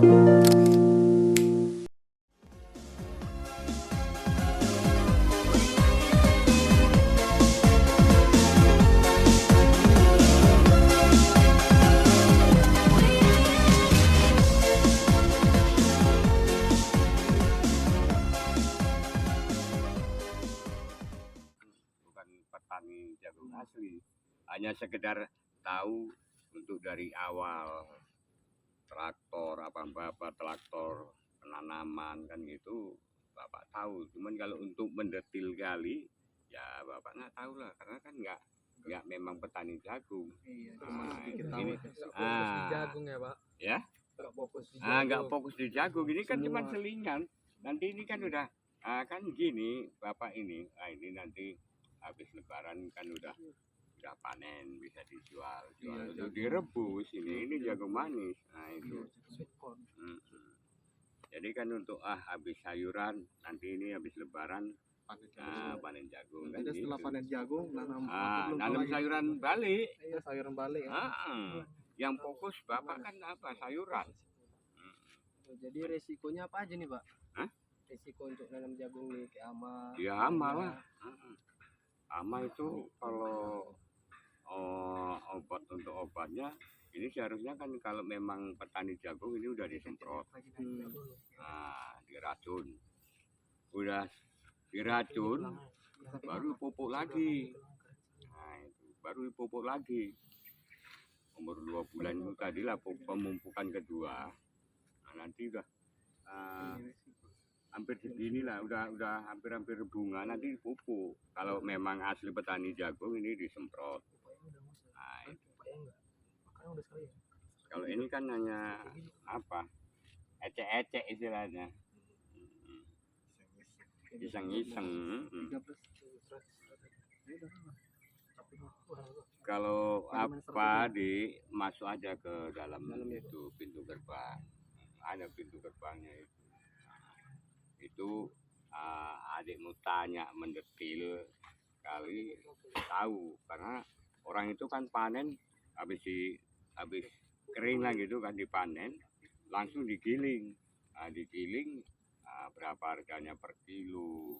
Bukan petani jagung asli, hanya sekedar tahu untuk dari awal traktor apa traktor penanaman kan gitu bapak tahu. Cuman kalau untuk mendetil kali ya bapak nggak tahu lah, karena kan nggak memang petani jagung. Iya, Ini fokus di jagung ya Pak. ya Nggak fokus di jagung. nggak fokus di jagung, ini kan cuma Semua. selingan. Nanti ini kan udah kan gini bapak ini, ini nanti habis lebaran kan udah panen, bisa dijual untuk direbus. Ini jagung manis. Nah itu jadi kan untuk habis sayuran, nanti ini habis lebaran panen jagung kan Jadi setelah gitu. panen jagung nanam Nanam sayuran balik. Iya, sayuran balik ya. Yang fokus bapak kan apa, sayuran. Jadi resikonya apa aja nih Pak? Hah? Resiko untuk nanam jagung nih kayak hama. Ya hama lah. Hama itu kalau obat untuk obatnya ini seharusnya kan kalau memang petani jagung ini udah disemprot, diracun, udah diracun baru pupuk lagi. Nah itu baru pupuk lagi umur 2 bulan itu tadilah pemupukan kedua. Nah, nanti udah hampir segini lah, udah hampir bunga, nanti pupuk. Kalau memang asli petani jagung ini disemprot. Nah, itu. Kalau ini kan hanya apa, ecek-ecek istilahnya, iseng-iseng. Kalau apa masuk aja ke dalam itu pintu gerbang, ada pintu gerbangnya itu adikmu tanya mendetil kali tahu, karena orang itu kan panen habis kering lah gitu kan, dipanen langsung digiling, berapa harganya per kilo,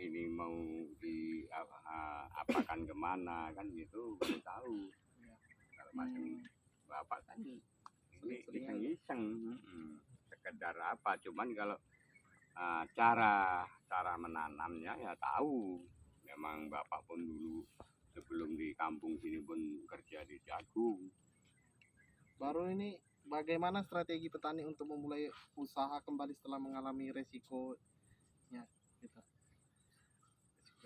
ini mau apakan kemana kan gitu, tahu. Kalau macam bapak kan ini iseng-iseng, sekedar apa, cuman kalau cara menanamnya ya tahu. Memang bapak pun dulu sebelum di kampung sini pun kerja di jagung. Baru ini bagaimana strategi petani untuk memulai usaha kembali setelah mengalami resikonya gitu?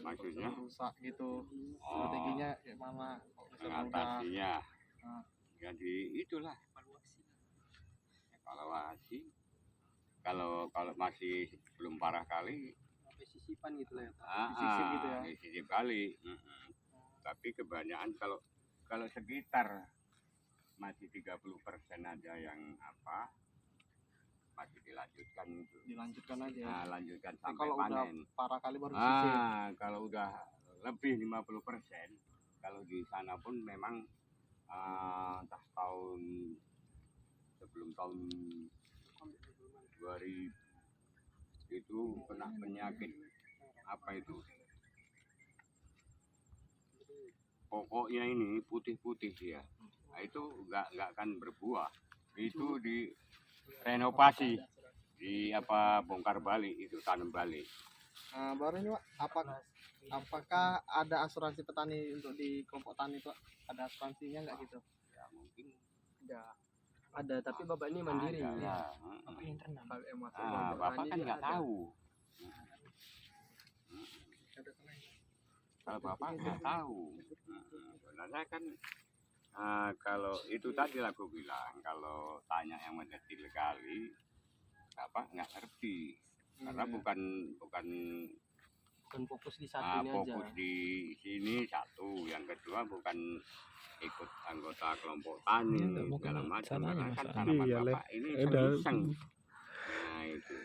Maksudnya rusak gitu, strateginya gimana mengatasinya? Jadi itulah evaluasi. Kalau masih belum parah kali, sisipan gitu lah ya Pak. sisip kali. Tapi kebanyakan kalau sekitar masih 30% aja yang masih dilanjutkan aja. Lanjutkan sampai kalau panen. Udah parah kali baru sisip. Kalau udah lebih 50%, kalau di sana pun memang entah sebelum tahun 2000 itu kena penyakit apa itu, pokoknya ini putih-putih ya. Nah, itu nggak akan berbuah. Itu di renovasi, di bongkar balik, itu tanam balik. Nah, baru ini Pak, apakah ada asuransi petani untuk di kelompok tani Pak? Ada asuransinya nggak gitu? Ya mungkin ada, tapi bapak ini mandiri ya. Bapak yang ternak. Bapak kan nggak tahu. Kalau bapak nggak tahu, sebenarnya kan kalau itu tadi aku bilang, kalau tanya yang mendetil kali, bapak nggak ngerti, karena bukan fokus di satunya aja. Fokus di sini satu, yang kedua bukan ikut anggota kelompok tani segala macam, karena kan tanaman bapak ini iseng. Nah itu.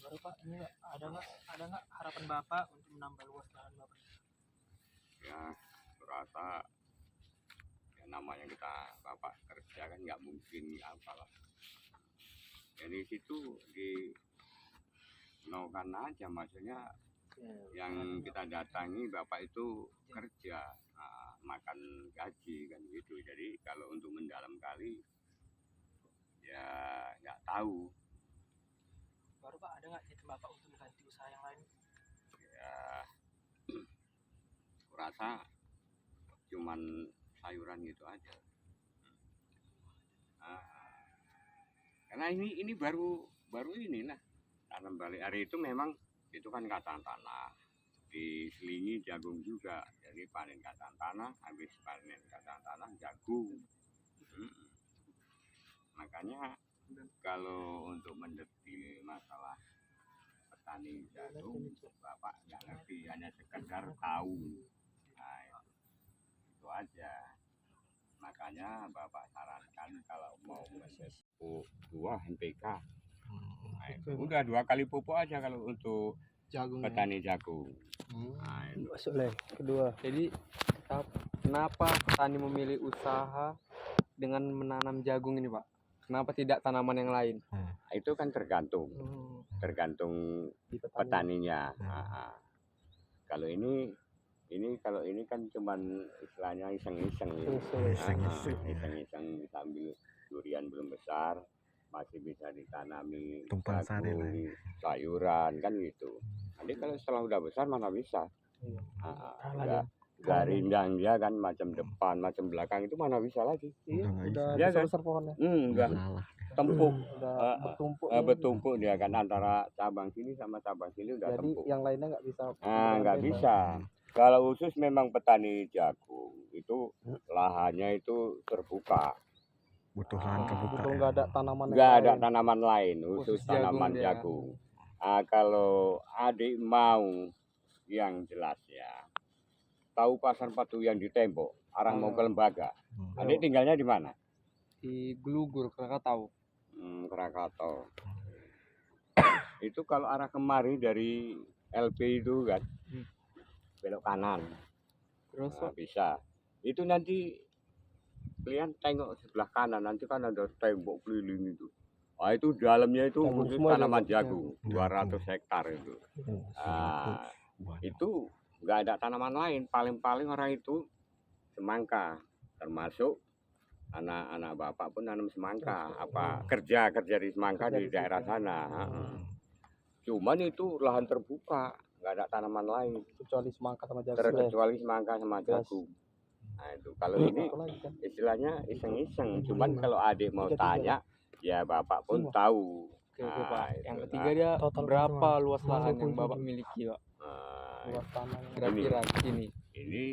Baru Pak, ini ada nggak harapan bapak untuk menambah luas lahan bapak? Ya berasa ya namanya kita bapak kerja kan nggak mungkin apalah. Jadi situ di melakukan aja, maksudnya yang kita datangi bapak itu kerja, makan gaji kan gitu. Jadi kalau untuk mendalam kali ya nggak tahu. Baru Pak, ada nggak niat Bapak untuk mengganti usaha yang lain? Ya kurasa cuman sayuran gitu aja. Karena ini baru inilah tanam balik hari itu, memang itu kan kacang tanah diselingi jagung juga, jadi panen kacang tanah, habis panen kacang tanah jagung. Makanya kalau untuk mendetil masalah petani jagung bapak nggak ngerti, hanya sekedar tahu. Nah, itu aja. Makanya bapak sarankan kalau mau pupuk buah NPK, nah, itu udah 2 kali pupuk aja kalau untuk Jagung. petani jagung. Nah, itu. Masuk leh. Kedua, jadi kenapa petani memilih usaha dengan menanam jagung ini Pak? Kenapa tidak tanaman yang lain? Itu kan tergantung Di petaninya. Kalau ini kan cuman istilahnya iseng-iseng ya. Iseng-iseng sambil durian belum besar masih bisa ditanami Tumpang sari lah. jagung, sayuran kan gitu. Nanti kalau setelah udah besar mana bisa. Udah rindang dia kan, macam depan macam belakang itu mana bisa lagi. Udah Iya kan? besar pohonnya. Udah Salah. tempuk, Udah bertumpuk. bertumpuk dia kan, antara cabang sini sama cabang sini udah Jadi tempuk. yang lainnya nggak bisa. Nggak bisa. Kalau khusus memang petani jagung itu lahannya itu terbuka, Butuh lahan terbuka. Betul, ya. nggak ada tanaman yang nggak ada lain. tanaman lain, khusus Khusus jagung tanaman dia. jagung. Kalau adik mau yang jelas ya, tahu pasar Patu yang di Tembok, arah mau ke Lembaga. Adik tinggalnya di mana? Di Gelugur, Krakatau. Krakatau. Itu kalau arah kemari dari LP itu kan, belok kanan. Terus Nah, bisa. Itu nanti kalian tengok sebelah kanan, nanti kan ada tembok keliling itu. Itu dalamnya itu Jagung khusus semua tanaman itu, jagung, 200 hektar itu. Itu nggak ada tanaman lain, paling-paling orang itu semangka, termasuk anak-anak bapak pun nanam semangka, kerja di semangka di daerah sana. Cuman itu lahan terbuka, nggak ada tanaman lain kecuali semangka sama jagung. terkecuali semangka sama jagung. Nah itu kalau ini istilahnya iseng-iseng. Cuman kalau adik mau tanya, ya bapak pun tahu. Oke, Pak. Itu Yang lah. ketiga dia berapa luas lahan yang Bapak miliki, Pak? Nah, Luas tanah Ini. kira-kira di sini. ini